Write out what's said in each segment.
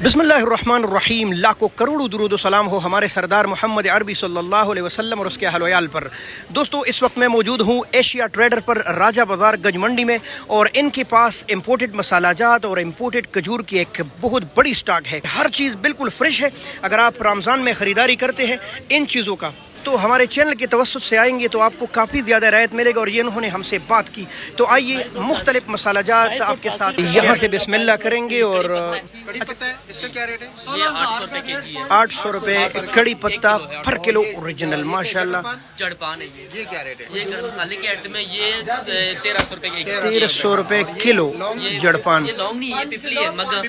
बिस्मिल्लाहिर्रहमानिर्रहीम। लाखों करोड़ों दुरूद व सलाम हो हमारे सरदार मोहम्मद अरबी सल्लल्लाहु अलैहि वसल्लम और उसके अहल व याल पर। दोस्तों, इस वक्त मैं मौजूद हूँ एशिया ट्रेडर पर राजा बाज़ार गंज मंडी में, और इनके पास इम्पोर्टेड मसालाजात और इम्पोर्टेड खजूर की एक बहुत बड़ी स्टॉक है। हर चीज़ बिल्कुल फ्रेश है। अगर आप रमज़ान में ख़रीदारी करते हैं इन चीज़ों का तो हमारे चैनल के तवस्सुत से आएंगे तो आपको काफ़ी ज़्यादा रियायत मिलेगा। और ये उन्होंने हमसे बात की, तो आइए मुख्तलिफ मसालाजात आपके साथ यहाँ से बिस्मिल्लाह करेंगे। और इसका क्या रेट है? ये 800 रुपए केजी है। 800 रुपए कड़ी पत्ता पर किलो ओरिजिनल माशाल्लाह। जड़पान है ये क्या रेट है? ये गर्म मसाले के आइटम में ये 1300 रुपए के 1300 रुपए किलो जड़पान। ये लौंग नहीं, ये पिपली है, मगर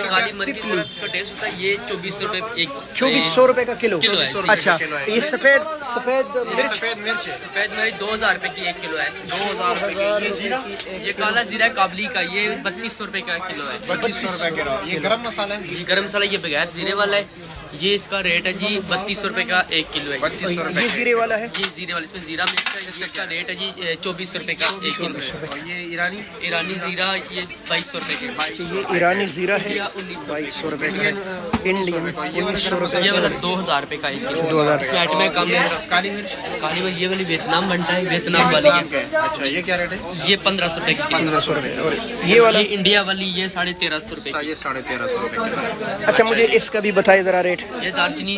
काली मर्च की तरह इसका टेस्ट होता है। ये 2400 रुपए एक 2400 रुपए का किलो किलो है। अच्छा, ये सफेद सफेद मिर्च है। सफेद मिर्च 2000 रुपए की 1 किलो है। 2000 ये जीरा ये काला जीरा है काबली का, ये 3200 रुपए का किलो है। 3200 रुपए किलो। ये गरम मसाला है। गरम मसाला ये बगैर जीरे वाला है। ये इसका रेट है जी 3200 रुपए का 1 किलो है। 3200 रुपए। ये जीरे वाला है। ये जीरे वाला, इसमें जीरा मिक्स है। इसका रेट है जी 2400 रुपए का 1 किलो है। और ये ईरानी ईरानी जीरा ये 2200 रुपए के। ये ईरानी जीरा है, 2200 रुपए का। इंडियन 1900 रुपए। ये वाला 2000 रुपए का 1 किलो। 2000 इसमें आइटम है कम है। काली मिर्च काली मिर्च ये वाली वियतनाम बनता है, वियतनाम वाली है। अच्छा, ये क्या रेट है? ये 1500 रुपए की 1500 रुपए। और ये वाला ये इंडिया वाली ये 1350 रुपए ये 1350 रुपए किलो। अच्छा, मुझे इसका भी बताइए जरा रेट। की। ये दालचीनी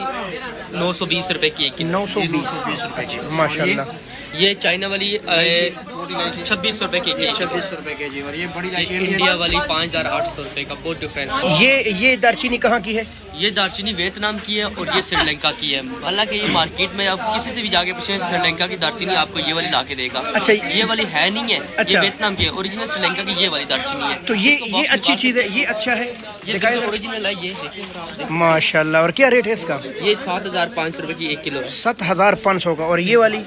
920 रुपए की 1 किलो। 920 रुपए की। माशाल्लाह। ये चाइना वाली 2600 रुपए की 2600 रुपए के जी। और ये बड़ी इलायची इंडिया वाली 5800 रुपए का, बहुत डिफरेंस है। ये दालचीनी कहाँ की है? ये दालचीनी वियतनाम की है और ये श्रीलंका की है। हालांकि ये मार्केट में आप किसी से भी जाके पूछें श्रीलंका की दालचीनी आपको ये वाली ला के देगा। अच्छा, ये वाली है नहीं है। अच्छा। ये वियतनाम की है, ओरिजिनल श्रीलंका की ये वाली दालचीनी है। तो ये अच्छी चीज़ है, ये अच्छा है। ये ओरिजिनल है। ये देखिए माशाल्लाह। और क्या रेट है इसका? ये 7500 रुपए की 1 किलो है। 7500 का। और ये वाली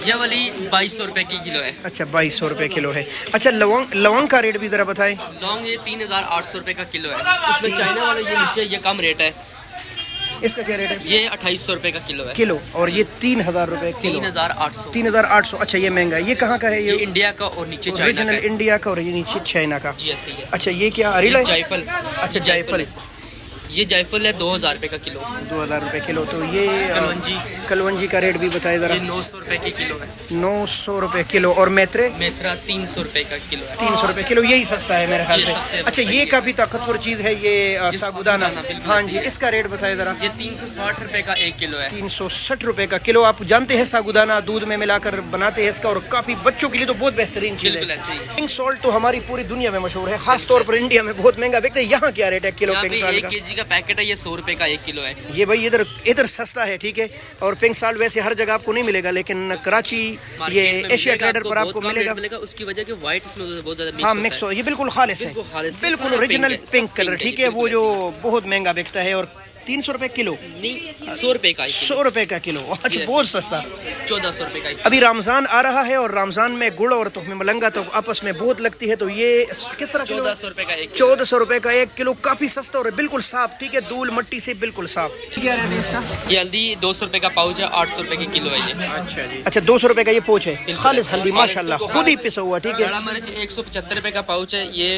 2200 रुपए की किलो है। अच्छा, 2200 रुपए किलो है। अच्छा, लवंग का रेट भी जरा बताएं। लौंग ये 3800 रुपए का किलो है। इसमें चाइना वाला ये नीचे ये कम रेट है। इसका क्या रेट है? ये 2800 रुपए का किलो है। किलो। और ये 3000 रुपए किलो। 3800। 3800। अच्छा, ये महंगा है। ये कहाँ का है? ये इंडिया का और नीचे चाइना ओरिजिनल का। इंडिया का और ये नीचे चाइना का। जी ऐसे ही है। अच्छा, ये क्या अरीला है? जायफल। अच्छा, जायफल। ये जायफल है 2000 रुपए का किलो। 2000 रुपए किलो। तो ये कलवंजी कलवंजी का रेट भी बताए जरा। ये 900 रुपए की किलो है। 900 रुपए किलो। और मेथरे? मेथरा 300 रुपए का किलो है। 300 रुपए किलो। यही सस्ता है मेरे ख्याल ये से। सबसे अच्छा, सही ये है। काफी ताकतवर चीज है ये साबूदाना। बिल्कुल हाँ सही जी, है। इसका रेट बताए जरा। ये 360 रुपए का 1 किलो है। 360 रुपए का किलो। आप जानते हैं साबूदाना दूध में मिलाकर बनाते हैं इसका, और काफी बच्चों के लिए तो बहुत बेहतरीन चीज बिल्कुल है। ऐसे ही। पिंक सॉल्ट तो हमारी पूरी दुनिया में मशहूर है, खास तौर पर इंडिया में बहुत महंगा बिकता है। यहाँ क्या रेट है किलो यहाँ पिंक पे सॉल्ट 1 का? केजी का पैकेट है, ये 100 रुपए का 1 किलो है। ये भाई इधर इधर सस्ता है, ठीक है। और पिंक सॉल्ट वैसे हर जगह आपको नहीं मिलेगा, लेकिन कराची ये एशिया ट्रेडर पर आपको मिलेगा। उसकी वजह कि व्हाइट इसमें बहुत ज्यादा हाँ, मिक्स हो। ये बिल्कुल खालिस है, बिल्कुल खालिस है। बिल्कुल सारा ओरिजिनल पिंक है, पिंक सब कलर, पिंक है, ठीक है। वो बिल्कुल जो बहुत महंगा बिकता है। और 300 रुपए किलो? नहीं, 100 रुपए का 100 रुपए का किलो। अच्छा, बहुत सस्ता। 1400 रुपए का। अभी रमजान आ रहा है और रमजान में गुड़ और तुहमे मलंगा तो आपस में बहुत लगती है, तो ये किस तरह किलो? 1400 रुपए का 1 किलो। 1400 रुपए का 1 किलो। काफी सस्ता और बिल्कुल साफ, ठीक है, धूल मट्टी से बिल्कुल साफ। क्या रेट है इसका? ये हल्दी 200 रुपए का पाउच है, 800 रुपए की किलो है ये। अच्छा जी। अच्छा, 200 रुपए का ये पोच है, खालिस हल्दी माशाल्लाह, खुद ही पिसा हुआ, ठीक है। काला मिर्च 175 रुपए का पाउच है, ये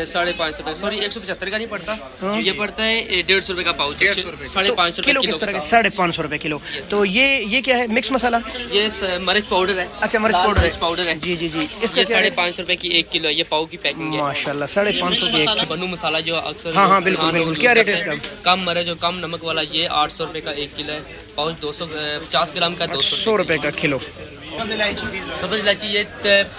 550 रुपए, सॉरी 175 का नहीं पड़ता, ये पड़ता है 150 रुपए का पाउच है, 550 किलो किस तरह का? 550 रुपए किलो। तो ये क्या है? मिक्स मसाला? ये मिर्च पाउडर है। अच्छा, मिर्च पाउडर है। जी जी जी। इसका ये क्या है? 550 रुपए की 1 किलो है, ये पाव की पैकिंग है। माशाल्लाह, 550 की एक। बनू मसाला जो अक्सर हाँ हाँ, बिल्कुल बिल्कुल। क्या रेट है इसका? कम मिर्च और कम नमक वाला, ये 800 रुपए का 1 किलो है। पाउच 250 ग्राम का 100 रुपए का किलो। सब्ज इलायची ये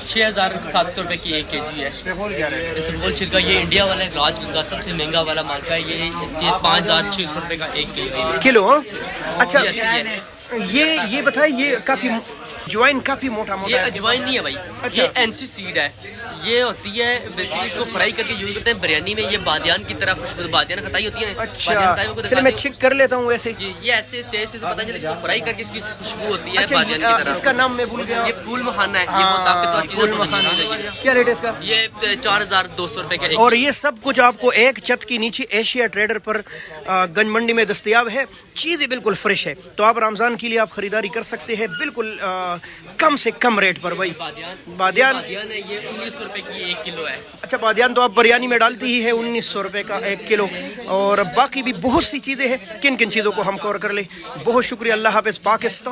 6700 रुपए की 1 केजी है। इसमें छिलका ये इंडिया वाला है, राज का सबसे महंगा वाला मार्का है। ये 5600 रुपए का 1 केजी किलो। अच्छा, ऐसी है। ये बताए, ये काफी ज्वाइन काफी मोटा ये मोटा है। अजवाइन नहीं है भाई। अच्छा। ये एनसी सीड है। ये होती है बेसिकली, इसको फ्राई करके यूज करते हैं बिरयानी में। ये बादियान की तरह खुशबू, बादियान खताई होती है। अच्छा, चलिए मैं चेक कर लेता हूँ वैसे। ये ऐसे टेस्ट से पता चले, इसको फ्राई करके इसकी खुशबू होती है अच्छा, बादियान की तरह। इसका नाम मैं भूल गया। ये फूल मखाना है। ये बहुत ताकतवर चीज है, फूल बहुत अच्छी मखाना। चीज है। क्या रेट है इसका? ये 4200 रुपए का। और ये सब कुछ आपको एक छत के नीचे एशिया ट्रेडर पर गंज मंडी में दस्तयाब है। चीज़ें बिल्कुल फ्रेश है, तो आप रमज़ान के लिए आप ख़रीदारी कर सकते हैं। बिल्कुल कम से कम रेट पर भाई। बादियान बादियान बादियान है, ये 1900 रुपए की 1 किलो है। अच्छा, बादियान तो आप बिरयानी में डालती ही है, 1900 रुपये का 1 किलो। और बाकी भी बहुत सी चीज़ें हैं, किन किन चीज़ों को हम कवर कर ले। बहुत शुक्रिया, अल्लाह हाफ़िज़ पाकिस्तान।